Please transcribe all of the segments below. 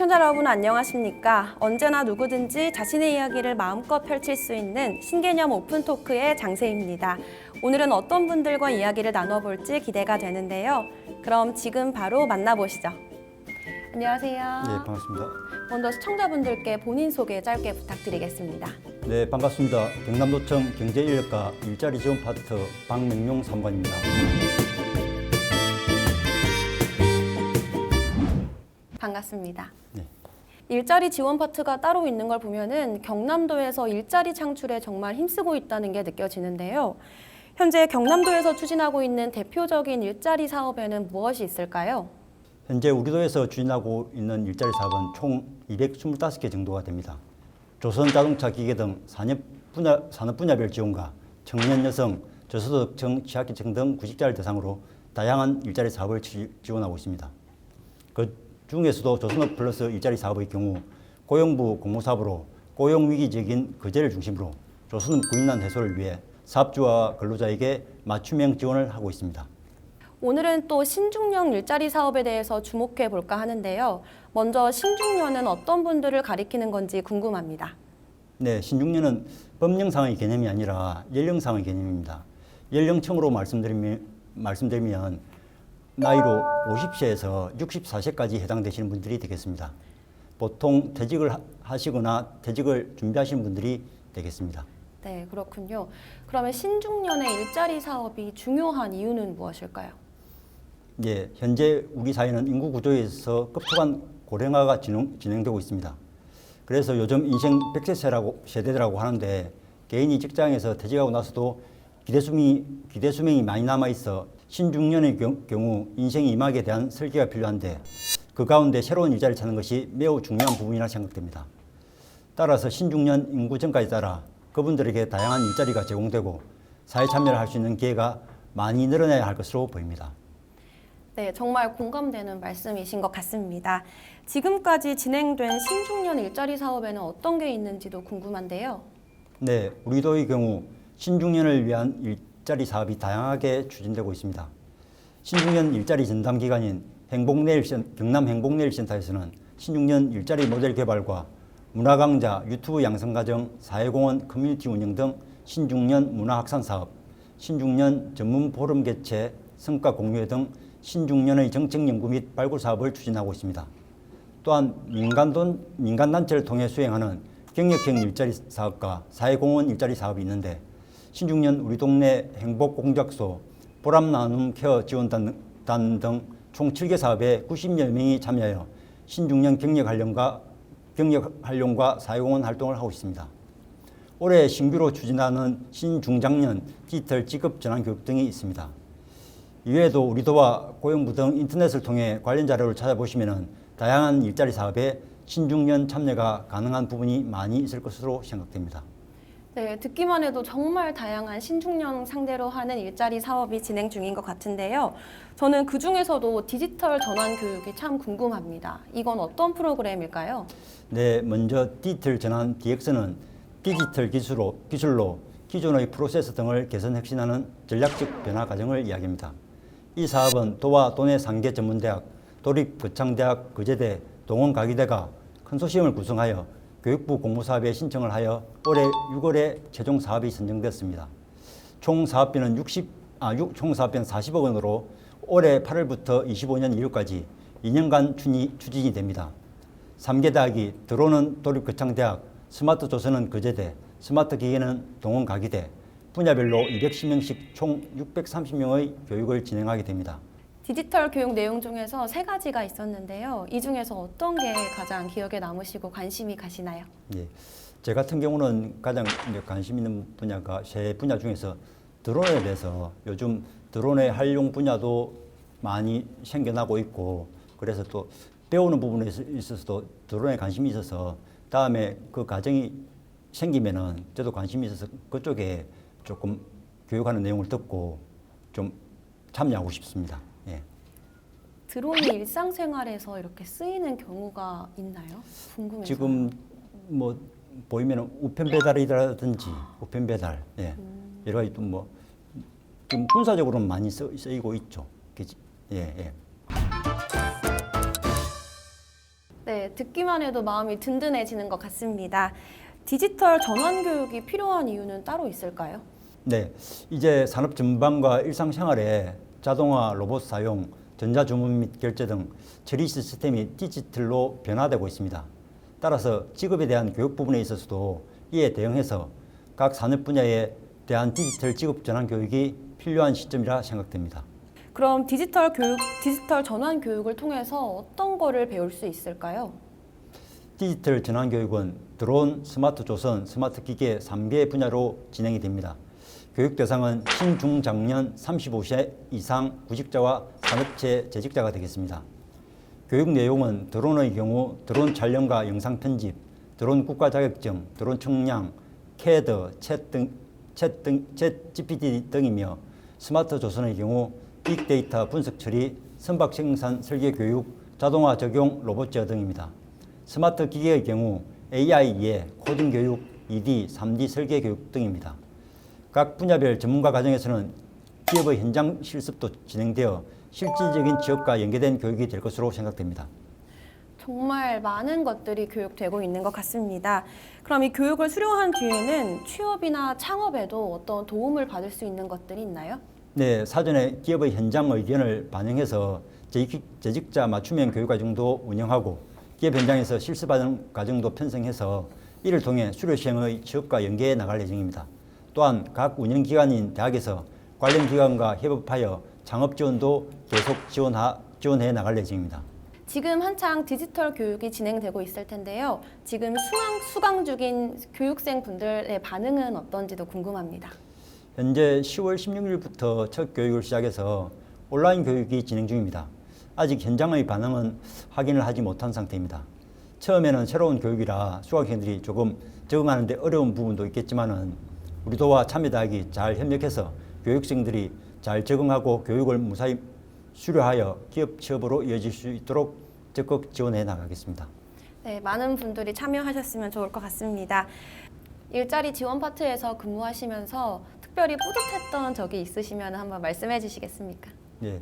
시청자 여러분 안녕하십니까? 언제나 누구든지 자신의 이야기를 마음껏 펼칠 수 있는 신개념 오픈토크의 장세입니다. 오늘은 어떤 분들과 이야기를 나눠볼지 기대가 되는데요. 그럼 지금 바로 만나보시죠. 안녕하세요. 네, 반갑습니다. 먼저 시청자분들께 본인 소개 짧게 부탁드리겠습니다. 네, 반갑습니다. 경남도청 경제인력과 일자리 지원 파트 박명용 사무관입니다. 반갑습니다. 네. 일자리 지원 파트가 따로 있는 걸 보면은 경남도에서 일자리 창출에 정말 힘쓰고 있다는 게 느껴지는데요. 현재 경남도에서 추진하고 있는 대표적인 일자리 사업에는 무엇이 있을까요? 현재 우리 도에서 추진하고 있는 일자리 사업은 총 225개 정도가 됩니다. 조선자동차 기계 등 산업 분야별 지원과 청년 여성, 저소득층, 취약계층 등 구직자를 대상으로 다양한 일자리 사업을 지원하고 있습니다. 그 중에서도 조선업 플러스 일자리 사업의 경우 고용부 공모사업으로 고용위기적인 거제를 중심으로 조선업 구인난 해소를 위해 사업주와 근로자에게 맞춤형 지원을 하고 있습니다. 오늘은 또 신중년 일자리 사업에 대해서 주목해 볼까 하는데요. 먼저 신중년은 어떤 분들을 가리키는 건지 궁금합니다. 네, 신중년은 법령상의 개념이 아니라 연령상의 개념입니다. 연령층으로 말씀드리면 나이로 50세에서 64세까지 해당되시는 분들이 되겠습니다. 보통 퇴직을 하시거나 퇴직을 준비하시는 분들이 되겠습니다. 네, 그렇군요. 그러면 신중년의 일자리 사업이 중요한 이유는 무엇일까요? 예, 현재 우리 사회는 인구 구조에서 급속한 고령화가 진행되고 있습니다. 그래서 요즘 인생 100세 세대라고 하는데 개인이 직장에서 퇴직하고 나서도 기대 수명이 많이 남아 있어 신중년의 경우 인생의 이막에 대한 설계가 필요한데 그 가운데 새로운 일자리를 찾는 것이 매우 중요한 부분이라 생각됩니다. 따라서 신중년 인구 증가에 따라 그분들에게 다양한 일자리가 제공되고 사회 참여를 할 수 있는 기회가 많이 늘어나야 할 것으로 보입니다. 네, 정말 공감되는 말씀이신 것 같습니다. 지금까지 진행된 신중년 일자리 사업에는 어떤 게 있는지도 궁금한데요. 네, 우리 도의 경우 신중년을 위한 일자리 사업이 다양하게 추진되고 있습니다. 신중년 일자리 전담 기관인 경남 행복내일센터에서는 신중년 일자리 모델 개발과 문화강좌, 유튜브 양성과정, 사회공헌, 커뮤니티 운영 등 신중년 문화확산 사업, 신중년 전문 포럼 개최, 성과 공유회 등 신중년의 정책 연구 및 발굴 사업을 추진하고 있습니다. 또한 민간단체를 통해 수행하는 경력형 일자리 사업과 사회공헌 일자리 사업이 있는데 신중년 우리 동네 행복공작소, 보람나눔 케어 지원단 등 총 7개 사업에 90여 명이 참여하여 신중년 경력 활용과 사회공헌 활동을 하고 있습니다. 올해 신규로 추진하는 신중장년 디지털 직업 전환 교육 등이 있습니다. 이외에도 우리도와 고용부 등 인터넷을 통해 관련 자료를 찾아보시면 다양한 일자리 사업에 신중년 참여가 가능한 부분이 많이 있을 것으로 생각됩니다. 네, 듣기만 해도 정말 다양한 신중년 상대로 하는 일자리 사업이 진행 중인 것 같은데요. 저는 그 중에서도 디지털 전환 교육이 참 궁금합니다. 이건 어떤 프로그램일까요? 네, 먼저 디지털 전환 DX는 디지털 기술로 기존의 프로세스 등을 개선 혁신하는 전략적 변화 과정을 이야기합니다. 이 사업은 도와 도내 3개 전문대학, 도립거창대학, 거제대, 동원가기대가 컨소시엄을 구성하여 교육부 공모사업에 신청을 하여 올해 6월에 최종 사업이 선정됐습니다. 총 사업비는 40억 원으로 올해 8월부터 25년 2월까지 2년간 추진이 됩니다. 3개 대학이 드론은 도립거창대학, 스마트 조선은 거제대, 스마트 기계는 동원가기대, 분야별로 210명씩 총 630명의 교육을 진행하게 됩니다. 디지털 교육 내용 중에서 3가지가 있었는데요. 이 중에서 어떤 게 가장 기억에 남으시고 관심이 가시나요? 예, 제 같은 경우는 가장 관심 있는 분야가 세 분야 중에서 드론에 대해서 요즘 드론의 활용 분야도 많이 생겨나고 있고 그래서 또 배우는 부분에 있어서도 드론에 관심이 있어서 다음에 그 과정이 생기면은 저도 관심이 있어서 그쪽에 조금 교육하는 내용을 듣고 좀 참여하고 싶습니다. 예. 드론이 일상생활에서 이렇게 쓰이는 경우가 있나요? 궁금해서. 지금 뭐 보이면 우편 배달이라든지 우편 배달, 예. 여러 가지 또 뭐 좀 군사적으로는 많이 쓰이고 있죠. 예, 예. 네, 듣기만 해도 마음이 든든해지는 것 같습니다. 디지털 전환 교육이 필요한 이유는 따로 있을까요? 네, 이제 산업 전반과 일상생활에 자동화, 로봇 사용, 전자주문 및 결제 등 처리 시스템이 디지털로 변화되고 있습니다. 따라서 직업에 대한 교육 부분에 있어서도 이에 대응해서 각 산업 분야에 대한 디지털 직업 전환 교육이 필요한 시점이라 생각됩니다. 그럼 디지털 전환 교육을 통해서 어떤 거를 배울 수 있을까요? 디지털 전환 교육은 드론, 스마트 조선, 스마트 기계 3개 분야로 진행이 됩니다. 교육 대상은 신중장년 35세 이상 구직자와 산업체 재직자가 되겠습니다. 교육 내용은 드론의 경우 드론 촬영과 영상 편집, 드론 국가 자격증, 드론 측량, CAD, 챗 GPT 등이며 스마트 조선의 경우 빅데이터 분석 처리, 선박 생산 설계 교육, 자동화 적용 로봇 제어 등입니다. 스마트 기계의 경우 AI에 코딩 교육, 2D, 3D 설계 교육 등입니다. 각 분야별 전문가 과정에서는 기업의 현장 실습도 진행되어 실질적인 지역과 연계된 교육이 될 것으로 생각됩니다. 정말 많은 것들이 교육되고 있는 것 같습니다. 그럼 이 교육을 수료한 뒤에는 취업이나 창업에도 어떤 도움을 받을 수 있는 것들이 있나요? 네, 사전에 기업의 현장 의견을 반영해서 재직자 맞춤형 교육 과정도 운영하고 기업 현장에서 실습하는 과정도 편성해서 이를 통해 수료 시행의 취업과 연계해 나갈 예정입니다. 또한 각 운영기관인 대학에서 관련 기관과 협업하여 창업 지원도 계속 지원해 나갈 예정입니다. 지금 한창 디지털 교육이 진행되고 있을 텐데요. 지금 수강 중인 교육생 분들의 반응은 어떤지도 궁금합니다. 현재 10월 16일부터 첫 교육을 시작해서 온라인 교육이 진행 중입니다. 아직 현장의 반응은 확인을 하지 못한 상태입니다. 처음에는 새로운 교육이라 수강생들이 조금 적응하는 데 어려운 부분도 있겠지만은 우리 도와 참여대학이 잘 협력해서 교육생들이 잘 적응하고 교육을 무사히 수료하여 기업 취업으로 이어질 수 있도록 적극 지원해 나가겠습니다. 네, 많은 분들이 참여하셨으면 좋을 것 같습니다. 일자리 지원 파트에서 근무하시면서 특별히 뿌듯했던 적이 있으시면 한번 말씀해 주시겠습니까? 네,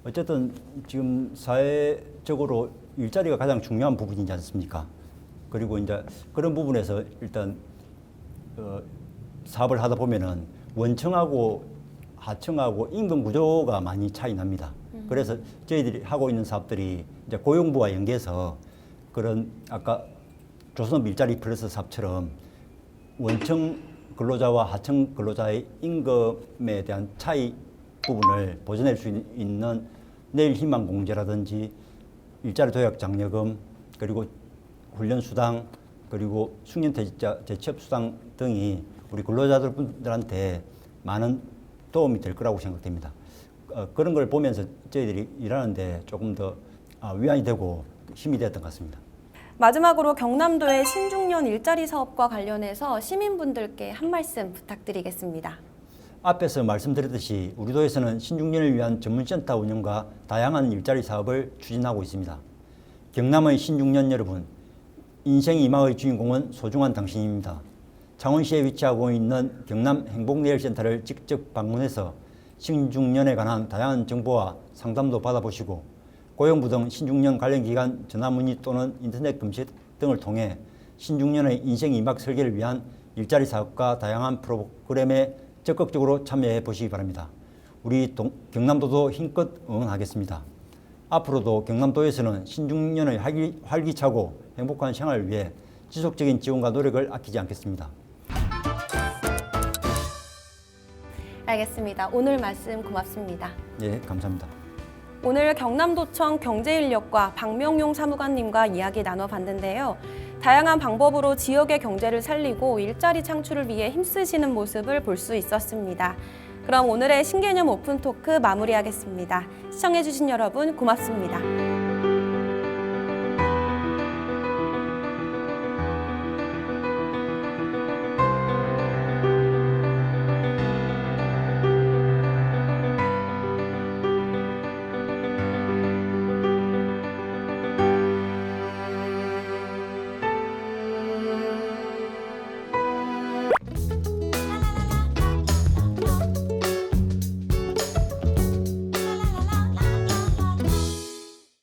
어쨌든 지금 사회적으로 일자리가 가장 중요한 부분이지 않습니까? 그리고 이제 그런 부분에서 일단 사업을 하다 보면은 원청하고 하청하고 임금 구조가 많이 차이 납니다. 그래서 저희들이 하고 있는 사업들이 이제 고용부와 연계해서 그런 아까 조선업 일자리 플러스 사업처럼 원청 근로자와 하청 근로자의 임금에 대한 차이 부분을 보전할 수 있는 내일 희망 공제라든지 일자리 도약 장려금 그리고 훈련 수당 그리고 숙련퇴직자 재취업 수당 등이 우리 근로자들한테 많은 도움이 될 거라고 생각됩니다. 그런 걸 보면서 저희들이 일하는데 조금 더 위안이 되고 힘이 되었던 것 같습니다. 마지막으로 경남도의 신중년 일자리 사업과 관련해서 시민분들께 한 말씀 부탁드리겠습니다. 앞에서 말씀드렸듯이 우리 도에서는 신중년을 위한 전문센터 운영과 다양한 일자리 사업을 추진하고 있습니다. 경남의 신중년 여러분, 인생 이마의 주인공은 소중한 당신입니다. 창원시에 위치하고 있는 경남 행복내일센터를 직접 방문해서 신중년에 관한 다양한 정보와 상담도 받아보시고 고용부 등 신중년 관련 기관 전화 문의 또는 인터넷 검색 등을 통해 신중년의 인생 이막 설계를 위한 일자리 사업과 다양한 프로그램에 적극적으로 참여해 보시기 바랍니다. 우리 경남도도 힘껏 응원하겠습니다. 앞으로도 경남도에서는 신중년의 활기차고 행복한 생활을 위해 지속적인 지원과 노력을 아끼지 않겠습니다. 알겠습니다. 오늘 말씀 고맙습니다. 예, 감사합니다. 오늘 경남도청 경제인력과 박명용 사무관님과 이야기 나눠봤는데요. 다양한 방법으로 지역의 경제를 살리고 일자리 창출을 위해 힘쓰시는 모습을 볼 수 있었습니다. 그럼 오늘의 신개념 오픈토크 마무리하겠습니다. 시청해주신 여러분 고맙습니다.